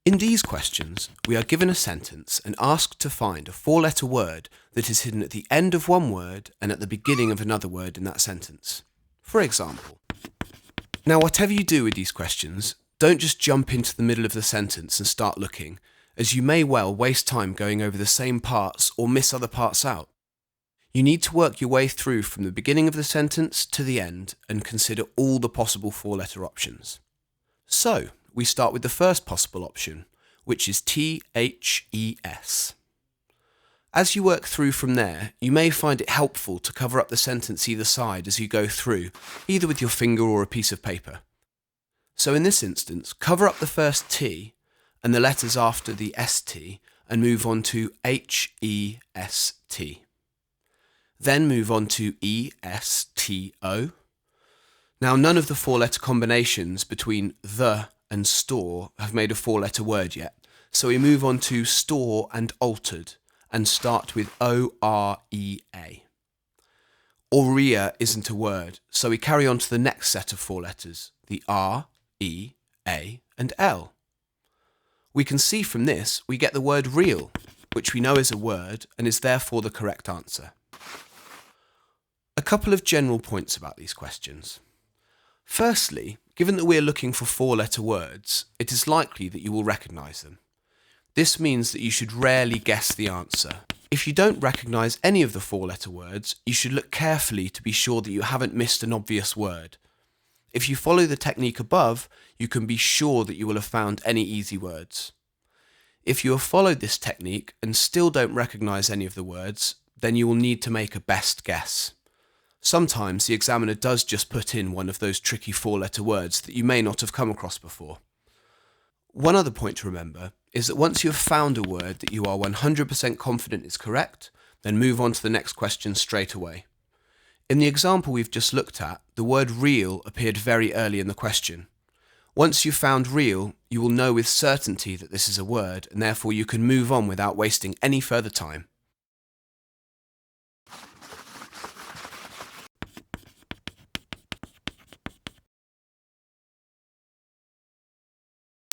In these questions, we are given a sentence and asked to find a four-letter word that is hidden at the end of one word and at the beginning of another word in that sentence. For example, now whatever you do with these questions, don't just jump into the middle of the sentence and start looking, as you may well waste time going over the same parts or miss other parts out. You need to work your way through from the beginning of the sentence to the end and consider all the possible four-letter options. So, we start with the first possible option, which is THES. As you work through from there, you may find it helpful to cover up the sentence either side as you go through, either with your finger or a piece of paper. So in this instance, cover up the first T and the letters after the ST and move on to HEST. Then move on to ESTO. Now none of the four-letter combinations between the and store have made a four-letter word yet, so we move on to store and altered and start with OREA. Aurea isn't a word, so we carry on to the next set of four letters, the R, E, A and L. We can see from this we get the word real, which we know is a word and is therefore the correct answer. A couple of general points about these questions. Firstly, given that we are looking for four-letter words, it is likely that you will recognise them. This means that you should rarely guess the answer. If you don't recognise any of the four-letter words, you should look carefully to be sure that you haven't missed an obvious word. If you follow the technique above, you can be sure that you will have found any easy words. If you have followed this technique and still don't recognise any of the words, then you will need to make a best guess. Sometimes the examiner does just put in one of those tricky four-letter words that you may not have come across before. One other point to remember is that once you have found a word that you are 100% confident is correct, then move on to the next question straight away. In the example we've just looked at, the word real appeared very early in the question. Once you've found real, you will know with certainty that this is a word, and therefore you can move on without wasting any further time.